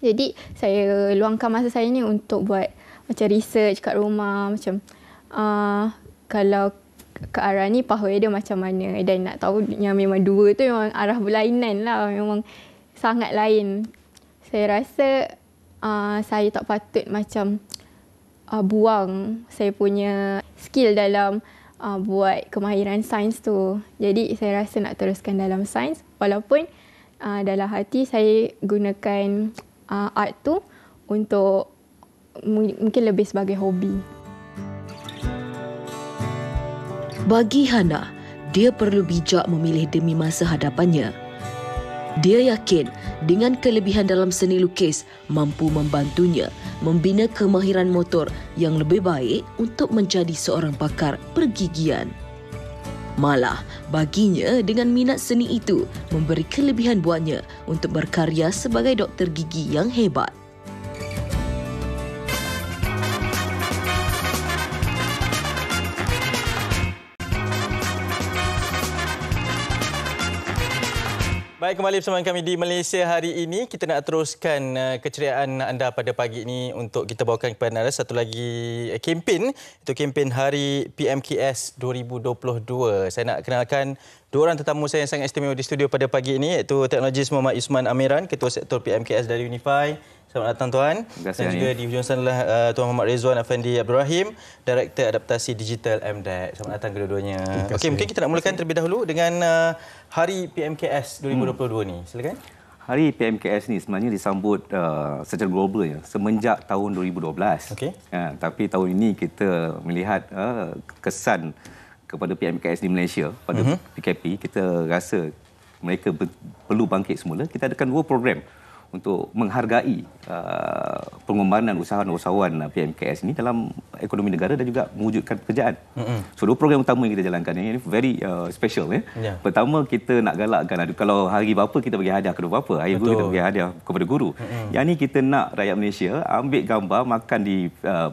Jadi saya luangkan masa saya ni untuk buat macam research kat rumah, macam kalau ke arah ni pathway dia macam mana, dan nak tahu yang memang 2 tu memang arah berlainan lah, memang sangat lain. Saya rasa saya tak patut macam buang saya punya skill dalam buat kemahiran sains tu. Jadi saya rasa nak teruskan dalam sains, walaupun dalam hati saya gunakan art tu untuk mungkin lebih sebagai hobi. Bagi Hana, dia perlu bijak memilih demi masa hadapannya. Dia yakin dengan kelebihan dalam seni lukis mampu membantunya membina kemahiran motor yang lebih baik untuk menjadi seorang pakar pergigian. Malah, baginya dengan minat seni itu memberi kelebihan buatnya untuk berkarya sebagai doktor gigi yang hebat. Baik, kembali bersama kami di Malaysia hari ini. Kita nak teruskan keceriaan anda pada pagi ini untuk kita bawakan kepada anda satu lagi kempen. Itu kempen Hari PMKS 2022. Saya nak kenalkan 2 orang tetamu saya yang sangat istimewa di studio pada pagi ini, iaitu Teknologis Muhammad Yusman Amiran, Ketua Sektor PMKS dari Unify. Selamat datang Tuan. Dan juga di hujung sana adalah Tuan Muhammad Rizwan Afandi Abdul Rahim, Director Adaptasi Digital MDEC. Selamat datang kedua-duanya. Okey, mungkin kita nak mulakan terlebih dahulu dengan Hari PMKS 2022 ni. Silakan. Hari PMKS ni sebenarnya disambut secara global ya, semenjak tahun 2012. Okey. Tapi tahun ini kita melihat kesan kepada PMKS di Malaysia pada PKP. Kita rasa mereka perlu bangkit semula. Kita adakan 2 program untuk menghargai pengorbanan usahawan-usahawan PMKS ini dalam ekonomi negara dan juga mewujudkan pekerjaan. So 2 program utama yang kita jalankan ini very special ya. Pertama, kita nak galakkan, kalau hari bapa kita bagi hadiah kepada bapa, hari guru kita bagi hadiah kepada guru. Yang ni kita nak rakyat Malaysia ambil gambar makan di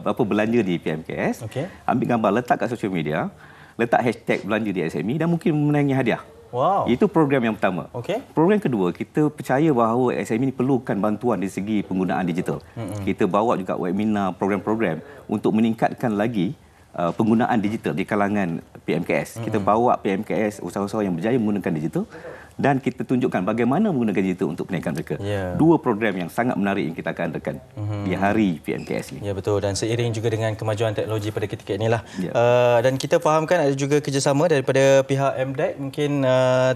belanja di PMKS, ambil gambar letak kat social media, letak hashtag belanja di SME dan mungkin memenangi hadiah. Wow. Itu program yang pertama. Okay. Program kedua, kita percaya bahawa SME ini perlukan bantuan dari segi penggunaan digital. Kita bawa juga webinar, program-program untuk meningkatkan lagi penggunaan digital di kalangan PMKS. Kita bawa PMKS, usahawan-usahawan yang berjaya menggunakan digital, dan kita tunjukkan bagaimana menggunakan digital untuk penaikan mereka. 2 program yang sangat menarik yang kita akan adakan di Hari PMKS ini. Ya, betul. Dan seiring juga dengan kemajuan teknologi pada ketika inilah. Dan kita fahamkan ada juga kerjasama daripada pihak MDEC. Mungkin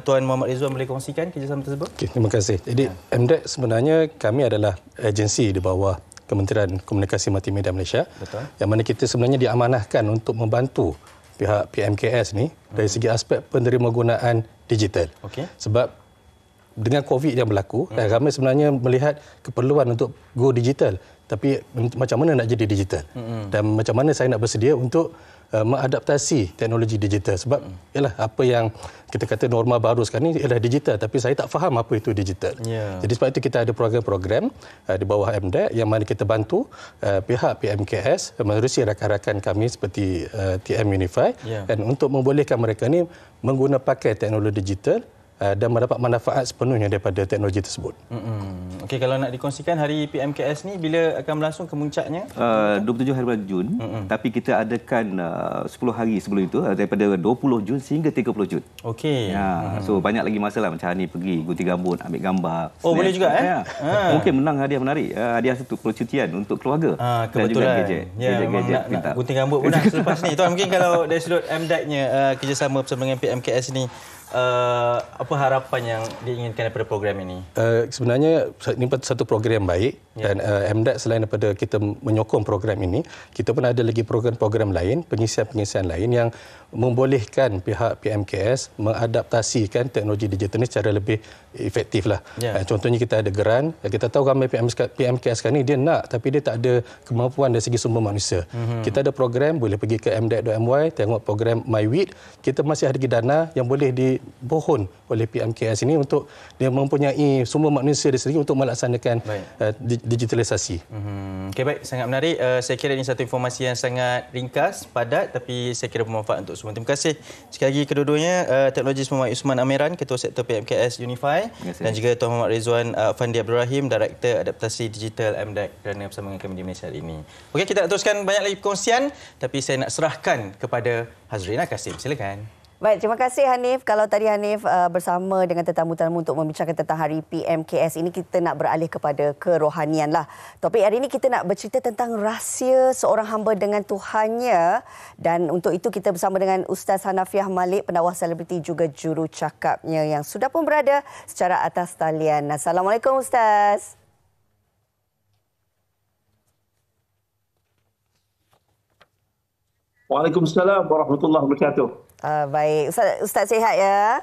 Tuan Muhammad Rizwan boleh kongsikan kerjasama tersebut? Okay, terima kasih. Jadi MDEC sebenarnya kami adalah agensi di bawah Kementerian Komunikasi Multimedia Malaysia. Betul. Yang mana kita sebenarnya diamanahkan untuk membantu pihak PMKS ni dari segi aspek penerima gunaan digital. Sebab dengan COVID yang berlaku, ramai sebenarnya melihat keperluan untuk go digital. Tapi macam mana nak jadi digital? Dan macam mana saya nak bersedia untuk mengadaptasi teknologi digital. Sebab ialah apa yang kita kata norma baru sekarang ni ialah digital, tapi saya tak faham apa itu digital. Jadi sebab itu kita ada program-program di bawah MDEC yang mana kita bantu pihak PMKS menerusi rakan-rakan kami seperti TM Unify dan untuk membolehkan mereka ni mengguna pakai teknologi digital dan mendapat manfaat sepenuhnya daripada teknologi tersebut. Okey, kalau nak dikongsikan Hari PMKS ni bila akan berlangsung kemuncaknya? 27 hari bulan Jun, tapi kita adakan 10 hari sebelum itu, daripada 20 Jun sehingga 30 Jun. Okey. So banyak lagi masa lah, macam hari ni pergi gunting rambut, ambil gambar. Oh, boleh juga Mungkin menang hadiah menarik, hadiah satu percutian untuk keluarga. Kebetulan. Dan juga gadget. Gadget nak gunting rambut pun nak selepas ni. Tuan, mungkin kalau dari sudut MDEC-nya kerjasama bersama dengan PMKS ni, apa harapan yang diinginkan daripada program ini? Sebenarnya ini satu program yang baik dan MDEC selain daripada kita menyokong program ini, kita pun ada lagi program-program lain, pengisian-pengisian lain yang membolehkan pihak PMKS mengadaptasikan teknologi digital ini secara lebih efektif lah. Contohnya kita ada geran, kita tahu ramai PMKS sekarang ni dia nak tapi dia tak ada kemampuan dari segi sumber manusia. Kita ada program, boleh pergi ke mdec.my, tengok program MyWit. Kita masih ada dana yang boleh dibohon oleh PMKS ini untuk dia mempunyai sumber manusia di sini untuk melaksanakan digitalisasi. Okey, baik, sangat menarik. Saya kira ini satu informasi yang sangat ringkas, padat, tapi saya kira bermanfaat untuk semua semua. Terima kasih sekali lagi kedua-duanya, Teknologis Muhammad Usman Amiran, Ketua Sektor PMKS Unify, dan juga Tuan Muhammad Rizwan Fandi Abdul Rahim, Director Adaptasi Digital MDEC, kerana bersama dengan kami di Malaysia hari ini. Okey, kita nak teruskan banyak lagi perkongsian, tapi saya nak serahkan kepada Hazrina Kasim. Silakan. Baik, terima kasih Hanif. Kalau tadi Hanif bersama dengan tetamu-tetamu untuk membincangkan tentang hari PMKS ini, kita nak beralih kepada kerohanian lah. Topik hari ini kita nak bercerita tentang rahsia seorang hamba dengan Tuhannya, dan untuk itu kita bersama dengan Ustaz Hanafiah Malik, pendakwah selebriti juga juru cakapnya yang sudah pun berada secara atas talian. Assalamualaikum Ustaz. Waalaikumsalam warahmatullahi wabarakatuh. Baik, Ustaz sihat ya?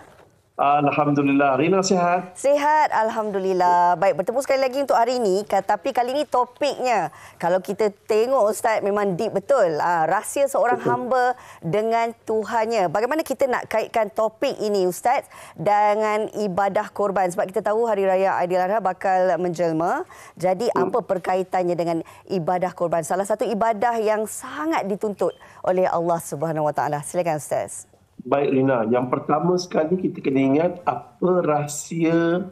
Alhamdulillah. Rina sihat? Sihat, Alhamdulillah. Baik, bertemu sekali lagi untuk hari ini. Tapi kali ini topiknya, kalau kita tengok Ustaz, memang deep betul. Rahsia seorang hamba dengan Tuhannya. Bagaimana kita nak kaitkan topik ini Ustaz dengan ibadah korban? Sebab kita tahu Hari Raya Aidiladha bakal menjelma. Jadi apa perkaitannya dengan ibadah korban? Salah satu ibadah yang sangat dituntut oleh Allah Subhanahu Wa Taala. Silakan Ustaz. Baik Rina, yang pertama sekali kita kena ingat apa rahsia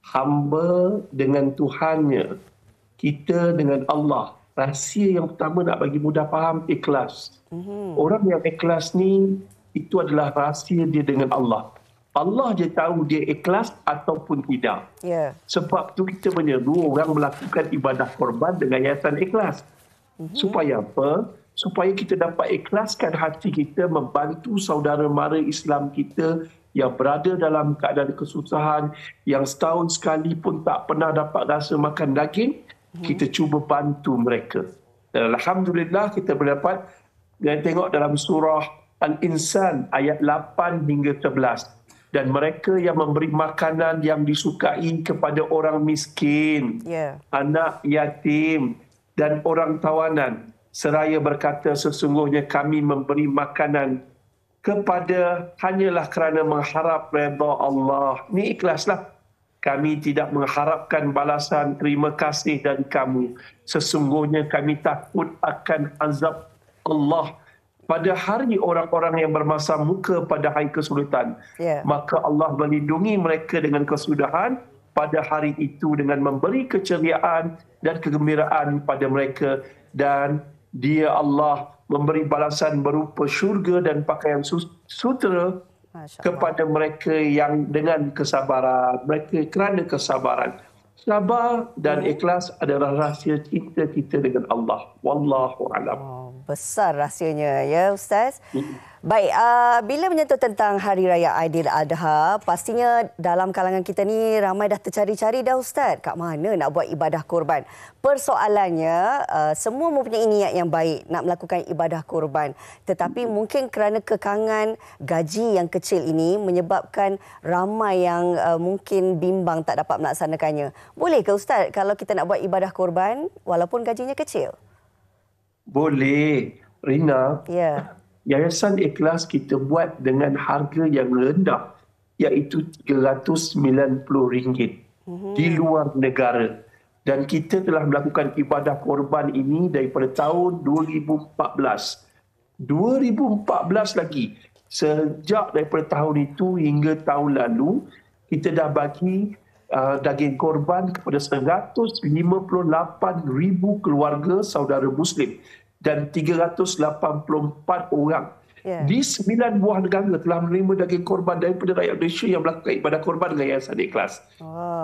hamba dengan Tuhannya, kita dengan Allah. Rahsia yang pertama nak bagi mudah faham, ikhlas. Orang yang ikhlas ni, itu adalah rahsia dia dengan Allah. Allah je tahu dia ikhlas ataupun tidak. Sebab tu kita menyeru orang melakukan ibadah korban dengan yayasan ikhlas. Supaya apa? Supaya kita dapat ikhlaskan hati kita membantu saudara mara Islam kita yang berada dalam keadaan kesusahan, yang setahun sekali pun tak pernah dapat rasa makan daging, kita cuba bantu mereka. Dan Alhamdulillah kita berdapat dan tengok dalam surah Al-Insan ayat 8 hingga 11. Dan mereka yang memberi makanan yang disukai kepada orang miskin, anak yatim dan orang tawanan, seraya berkata sesungguhnya kami memberi makanan kepada hanyalah kerana mengharap redha Allah. Ini ikhlaslah. Kami tidak mengharapkan balasan terima kasih dari kamu. Sesungguhnya kami takut akan azab Allah pada hari orang-orang yang bermasa muka pada hari kesulitan. Maka Allah melindungi mereka dengan kesudahan pada hari itu dengan memberi keceriaan dan kegembiraan pada mereka, dan Dia Allah memberi balasan berupa syurga dan pakaian sutera kepada mereka yang dengan kesabaran. Mereka kerana kesabaran. Sabar dan ikhlas adalah rahsia cinta kita dengan Allah. Wallahu a'lam. Besar rahsianya ya Ustaz. Baik, bila menyentuh tentang Hari Raya Aidiladha, pastinya dalam kalangan kita ni ramai dah tercari-cari dah Ustaz, kat mana nak buat ibadah korban. Persoalannya, semua mempunyai niat yang baik nak melakukan ibadah korban. Tetapi mungkin kerana kekangan gaji yang kecil ini menyebabkan ramai yang mungkin bimbang tak dapat melaksanakannya. Boleh ke Ustaz kalau kita nak buat ibadah korban walaupun gajinya kecil? Boleh. Rina, Yayasan Ikhlas kita buat dengan harga yang rendah, iaitu RM390 di luar negara. Dan kita telah melakukan ibadah korban ini daripada tahun 2014. 2014 lagi. Sejak daripada tahun itu hingga tahun lalu, kita dah bagi daging korban kepada 158,000 keluarga saudara Muslim dan 384 orang. Di 9 buah negara telah menerima daging korban daripada rakyat Malaysia yang melakukan ibadah korban dengan Yayasan Ikhlas.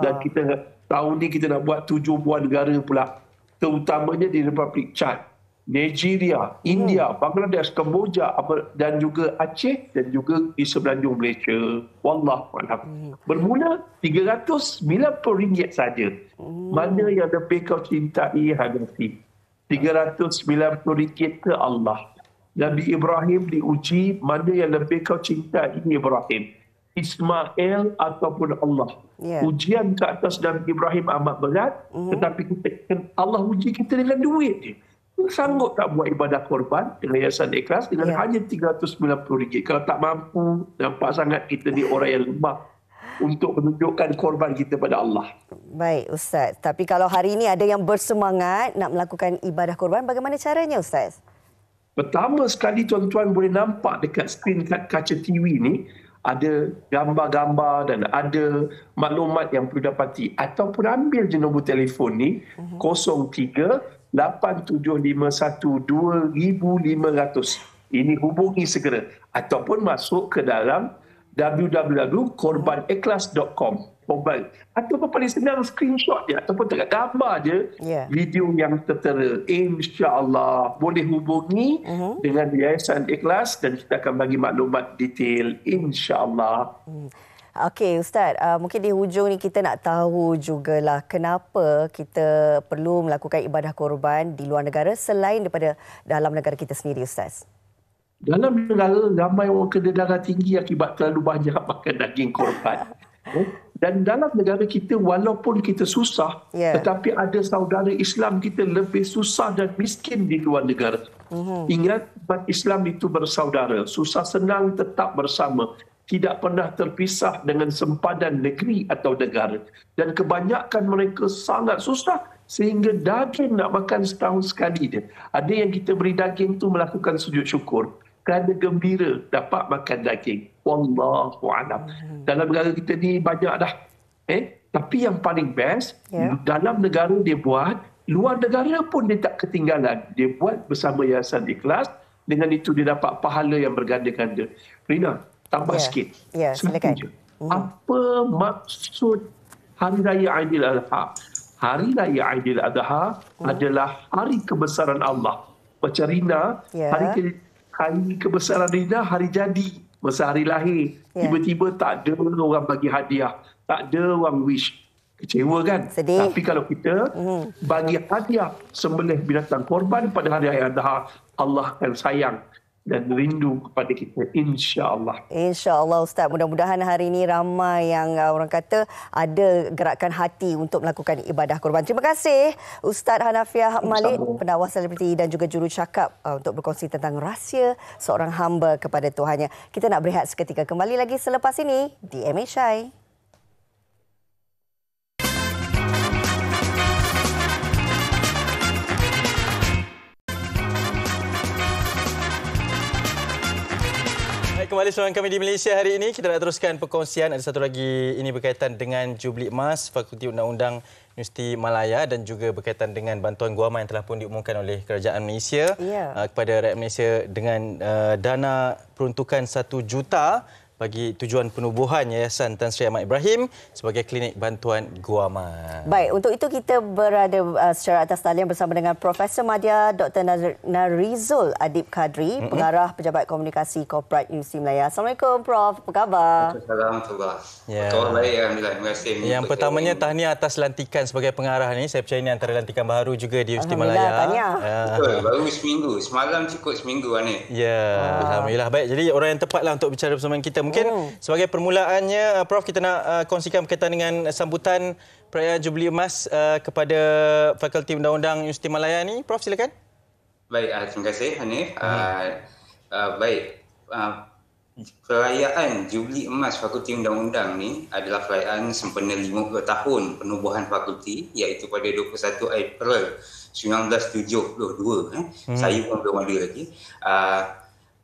Dan kita tahun ni kita nak buat 7 buah negara pula. Terutamanya di Republik Chad, Nigeria, India, Bangladesh, Kemboja dan juga Aceh dan juga di semenanjung Malaysia. Wallahualam. Bermula RM390 saja. Mana yang lebih kau cintai hadapi. RM390 ke Allah. Nabi Ibrahim diuji, mana yang lebih kau cintai Ibrahim, Ismail ataupun Allah. Ujian ke atas Nabi Ibrahim amat berat, tetapi Allah uji kita dengan duit je. Sanggup tak buat ibadah korban dengan Yayasan Ikhlas dengan hanya RM390. Kalau tak mampu, nampak sangat kita ni orang yang lemah untuk menunjukkan korban kita pada Allah. Baik Ustaz, tapi kalau hari ini ada yang bersemangat nak melakukan ibadah korban, bagaimana caranya Ustaz? Pertama sekali tuan-tuan boleh nampak dekat skrin kaca TV ni ada gambar-gambar dan ada maklumat yang perlu dapati. Ataupun ambil je nombor telefon ni 03 8751 2500. Ini hubungi segera. Ataupun masuk ke dalam www.korbanikhlas.com. Ataupun paling senang screenshot je ataupun tengok gambar je video yang tertera. InsyaAllah boleh hubungi dengan Yayasan Ikhlas dan kita akan bagi maklumat detail insyaAllah. Okey Ustaz, mungkin di hujung ni kita nak tahu jugalah kenapa kita perlu melakukan ibadah korban di luar negara selain daripada dalam negara kita sendiri Ustaz. Dalam negara ramai orang kena darah tinggi akibat terlalu banyak makan daging korban. Dan dalam negara kita walaupun kita susah tetapi ada saudara Islam kita lebih susah dan miskin di luar negara. Ingat umat Islam itu bersaudara, susah senang tetap bersama, tidak pernah terpisah dengan sempadan negeri atau negara. Dan kebanyakan mereka sangat susah sehingga daging nak makan setahun sekali dia. Ada yang kita beri daging tu melakukan sujud syukur kerana gembira dapat makan daging. Wallahu a'lam. Dalam negara kita ni banyak dah. Tapi yang paling best, dalam negara dia buat, luar negara pun dia tak ketinggalan. Dia buat bersama Yayasan Ikhlas, dengan itu dia dapat pahala yang berganda-ganda. Rina, tambah sikit. Silakan. Apa maksud Hari Raya Aidiladha? Hari Raya Aidiladha adalah hari kebesaran Allah. Macam Rina, hari kebesaran Rina hari jadi, masa hari lahir. Tiba-tiba tak ada orang bagi hadiah, tak ada orang wish. Kecewa kan? Sedih. Tapi kalau kita bagi hadiah sembelih binatang korban pada hari Raya Adha, Allah akan sayang dan rindu kepada kita, insya-Allah. Insya-Allah Ustaz, mudah-mudahan hari ini ramai yang orang kata ada gerakan hati untuk melakukan ibadah korban. Terima kasih Ustaz Hanafiah Malik, pendakwah selebriti dan juga jurucakap untuk berkongsi tentang rahsia seorang hamba kepada Tuhannya. Kita nak berehat seketika, kembali lagi selepas ini di MHI. Kembali seorang kami di Malaysia hari ini. Kita nak teruskan perkongsian. Ada satu lagi, ini berkaitan dengan Jubli Emas Fakulti Undang-Undang Universiti Malaya dan juga berkaitan dengan bantuan guaman yang telah pun diumumkan oleh Kerajaan Malaysia kepada rakyat Malaysia dengan dana peruntukan 1 juta bagi tujuan penubuhan Yayasan Tan Sri Ahmad Ibrahim sebagai klinik bantuan guaman. Baik, untuk itu kita berada secara atas talian bersama dengan Profesor Madya Dr. Narizul Adib Kadri, Pengarah Pejabat Komunikasi Korporat Universiti Malaya. Assalamualaikum Prof, apa khabar? Assalamualaikum. Khabar baik, alhamdulillah. Terima kasih. Yang pertamanya tahniah atas lantikan sebagai pengarah ni. Saya percaya ini antara lantikan baru juga di Universiti Malaya. Tahniah. Betul, baru seminggu. Semalam cukup seminggu ni. Ya, alhamdulillah. Baik, jadi orang yang tepatlah untuk bicara bersama kita. Mungkin sebagai permulaannya, Prof, kita nak kongsikan berkaitan dengan sambutan perayaan Jubli Emas kepada Fakulti Undang-Undang Universiti Malaya ni. Prof, silakan. Baik, terima kasih Hanif. Baik, perayaan Jubli Emas Fakulti Undang-Undang ni adalah perayaan sempena 50 tahun penubuhan fakulti, iaitu pada 21 April 1972. Saya pun belum ada lagi.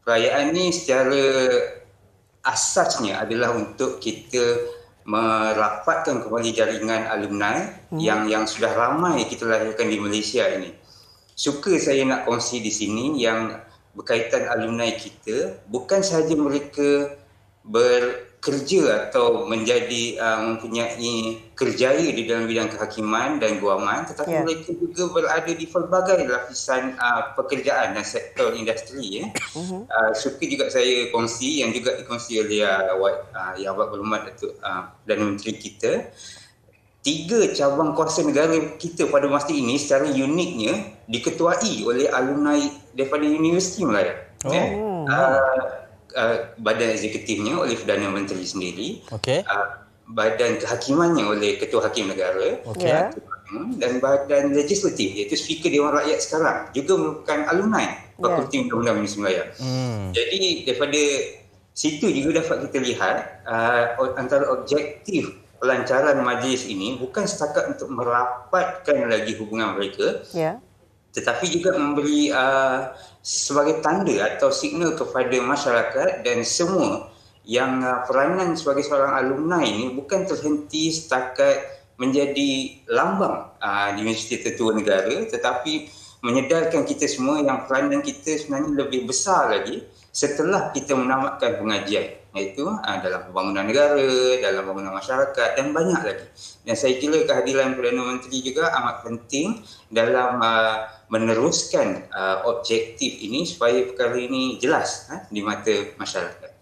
Perayaan ni secara asasnya adalah untuk kita merapatkan kembali jaringan alumni yang sudah ramai kita lahirkan di Malaysia ini. Suka saya nak kongsi di sini yang berkaitan alumni kita, bukan sahaja mereka bekerja atau menjadi mempunyai kerjaya di dalam bidang kehakiman dan guaman, tetapi mereka juga berada di pelbagai lapisan pekerjaan dan sektor industri. Suka juga saya kongsi yang juga dikongsi oleh Yang Berhormat Datuk Perdana Menteri kita. 3 cabang kuasa negara kita pada masa ini secara uniknya diketuai oleh alumni daripada Universiti Malaya. Badan eksekutifnya oleh Perdana Menteri sendiri, badan kehakimannya oleh Ketua Hakim Negara, dan badan legislatif iaitu Speaker Dewan Rakyat sekarang juga merupakan alumni Fakulti Undang-Undang Universiti Malaya. Jadi daripada situ juga dapat kita lihat antara objektif pelancaran majlis ini bukan setakat untuk merapatkan lagi hubungan mereka, tetapi juga memberi sebagai tanda atau signal kepada masyarakat dan semua yang peranan sebagai seorang alumni ini bukan terhenti setakat menjadi lambang di Universiti Tertua Negara, tetapi menyedarkan kita semua yang peranan kita sebenarnya lebih besar lagi setelah kita menamatkan pengajian, iaitu dalam pembangunan negara, dalam pembangunan masyarakat dan banyak lagi. Dan saya kira kehadiran Perdana Menteri juga amat penting dalam meneruskan objektif ini supaya perkara ini jelas di mata masyarakat.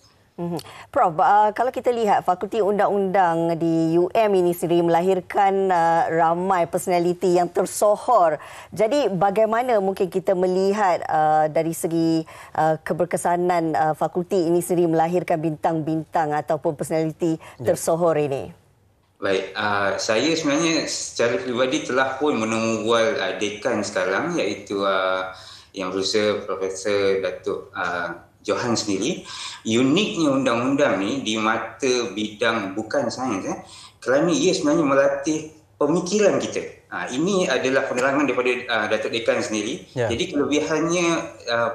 Prof, kalau kita lihat Fakulti Undang-Undang di ini sendiri melahirkan ramai personaliti yang tersohor. Jadi bagaimana mungkin kita melihat dari segi keberkesanan fakulti ini sendiri melahirkan bintang-bintang ataupun personaliti tersohor ini? Baik, saya sebenarnya secara peribadi telah pun menemui dekan sekarang, iaitu yang berusaha Profesor Datuk Johan sendiri. Uniknya undang-undang ni di mata bidang bukan sains, kerana ia sebenarnya melatih pemikiran kita. Ini adalah penerangan daripada Datuk Dekan sendiri. Jadi kelebihannya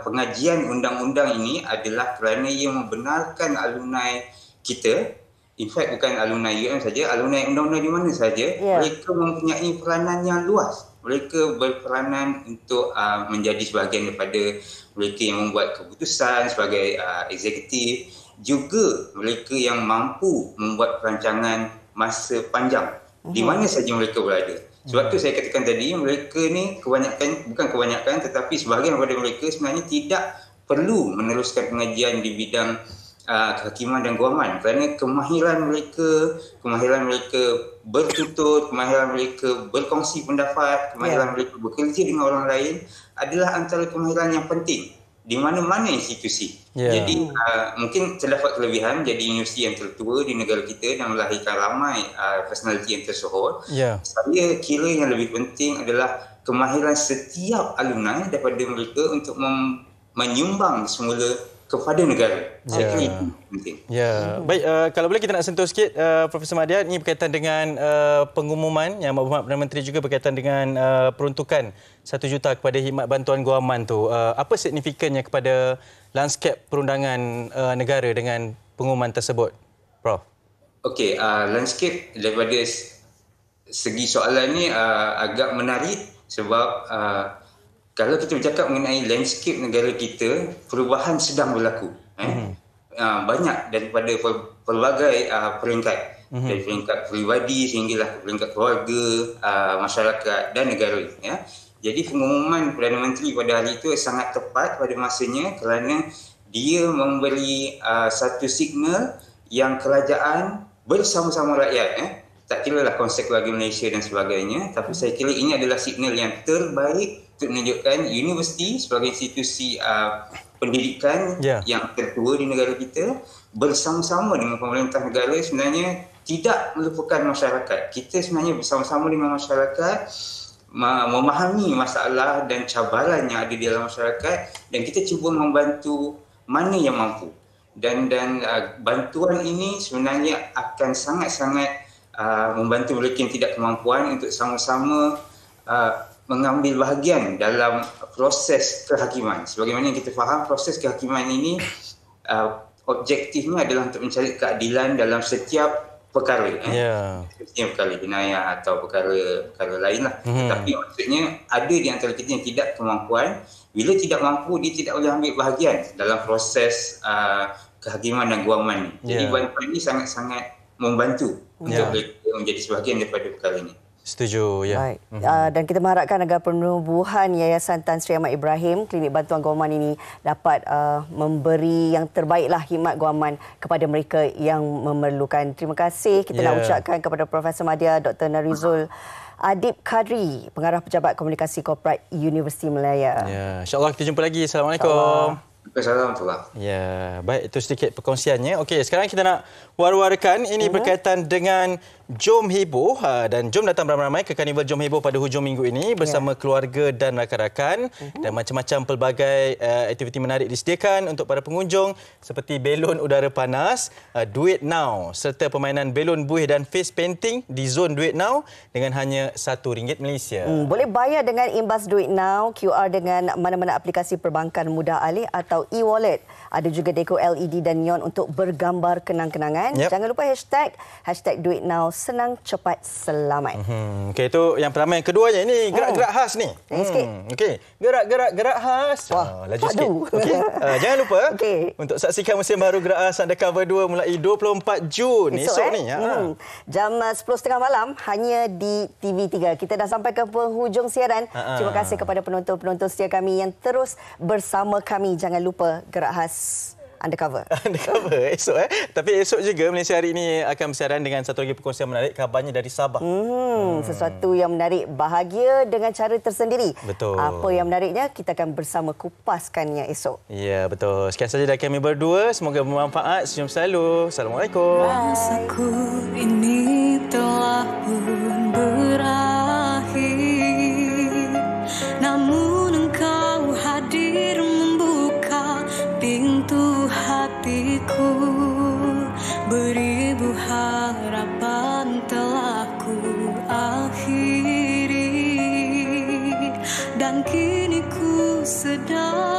pengajian undang-undang ini adalah kerana ia membenarkan alumni kita, in fact bukan alumni saja, alumni undang-undang di mana saja, mereka mempunyai peranan yang luas. Mereka berperanan untuk menjadi sebahagian daripada mereka yang membuat keputusan sebagai eksekutif, juga mereka yang mampu membuat perancangan masa panjang di mana saja mereka berada. Sebab tu saya katakan tadi, mereka ni bukan kebanyakan tetapi sebahagian daripada mereka sebenarnya tidak perlu meneruskan pengajian di bidang kehakiman dan guaman, kerana kemahiran mereka bertutur, kemahiran mereka berkongsi pendapat, kemahiran mereka bekerja dengan orang lain adalah antara kemahiran yang penting di mana-mana institusi. Jadi mungkin terdapat kelebihan jadi universiti yang tertua di negara kita dan melahirkan ramai personaliti yang tersohor. Saya kira yang lebih penting adalah kemahiran setiap alumni daripada mereka untuk menyumbang semula kepada negara. Saya kira itu penting. Baik, kalau boleh kita nak sentuh sikit Profesor Madiat, ini berkaitan dengan pengumuman yang Berhormat Perdana Menteri juga berkaitan dengan peruntukan 1 juta kepada khidmat bantuan guaman tu. Apa signifikannya kepada lanskap perundangan negara dengan pengumuman tersebut, Prof? Okey, lanskap daripada segi soalan ni agak menarik sebab kalau kita bercakap mengenai landscape negara kita, perubahan sedang berlaku. Banyak daripada pelbagai peringkat. Dari peringkat peribadi sehinggalah ke peringkat keluarga, masyarakat dan negara. Jadi pengumuman Perdana Menteri pada hari itu sangat tepat pada masanya kerana dia memberi satu signal yang kerajaan bersama-sama rakyat. Tak kira lah konsep keluarga Malaysia dan sebagainya, tapi saya kira ini adalah signal yang terbaik untuk menunjukkan universiti sebagai institusi pendidikan yang tertua di negara kita bersama-sama dengan pemerintah negara sebenarnya tidak melupakan masyarakat. Kita sebenarnya bersama-sama dengan masyarakat memahami masalah dan cabaran yang ada di dalam masyarakat dan kita cuba membantu mana yang mampu. Dan bantuan ini sebenarnya akan sangat-sangat membantu mereka yang tidak kemampuan untuk sama-sama mengambil bahagian dalam proses kehakiman. Sebagaimana yang kita faham, proses kehakiman ini objektifnya adalah untuk mencari keadilan dalam setiap perkara. Setiap perkara jenayah atau perkara lain lah. Tapi maksudnya ada di antara kita yang tidak kemampuan. Bila tidak mampu, dia tidak boleh ambil bahagian dalam proses kehakiman dan guaman ni. Jadi bantuan ini sangat-sangat membantu untuk mereka menjadi sebahagian daripada perkara ini. Setuju, Baik. Dan kita mengharapkan agar penubuhan Yayasan Tan Sri Ahmad Ibrahim, Klinik Bantuan Guaman ini dapat memberi yang terbaiklah khidmat guaman kepada mereka yang memerlukan. Terima kasih kita nak ucapkan kepada Profesor Madya Dr. Narizul Adib Kadri, Pengarah Pejabat Komunikasi Korporat Universiti Malaya. InsyaAllah kita jumpa lagi. Assalamualaikum. Assalamualaikum. Baik, itu sedikit perkongsiannya. Okey, sekarang kita nak war-warkan ini berkaitan dengan Jom Heboh dan jom datang beramai-ramai ke Karnival Jom Heboh pada hujung minggu ini bersama keluarga dan rakan-rakan dan macam-macam pelbagai aktiviti menarik disediakan untuk para pengunjung seperti belon udara panas, duit now serta permainan belon buih dan face painting di zon duit now dengan hanya RM1 Malaysia. Boleh bayar dengan imbas duit now, QR dengan mana-mana aplikasi perbankan mudah alih atau e-wallet. Ada juga deko LED dan neon untuk bergambar kenang-kenangan. Jangan lupa hashtag duit now, senang, cepat, selamat. Okey, itu yang pertama. Yang keduanya ini gerak-gerak khas ni. Okey, gerak-gerak khas. Laju sikit. Okey. Jangan lupa untuk saksikan musim baru Gerak Khas Undercover 2 mulai 24 Jun esok ni. Jam 10.30 malam hanya di TV3. Kita dah sampai ke penghujung siaran. Terima kasih kepada penonton-penonton setia kami yang terus bersama kami. Jangan lupa Gerak Khas Undercover. Undercover esok Tapi esok juga Malaysia Hari ini akan bersiaran dengan satu lagi perkongsian menarik, kabarnya dari Sabah. Sesuatu yang menarik, bahagia dengan cara tersendiri. Betul. Apa yang menariknya kita akan bersama kupaskannya esok. Ya, betul. Sekian saja dari kami berdua. Semoga bermanfaat. Senyum selalu. Assalamualaikum. Rasaku ini telah pun berakhir, namun engkau hadir membuka pintu hatiku. Beribu harapan telah ku akhiri, dan kini ku sedar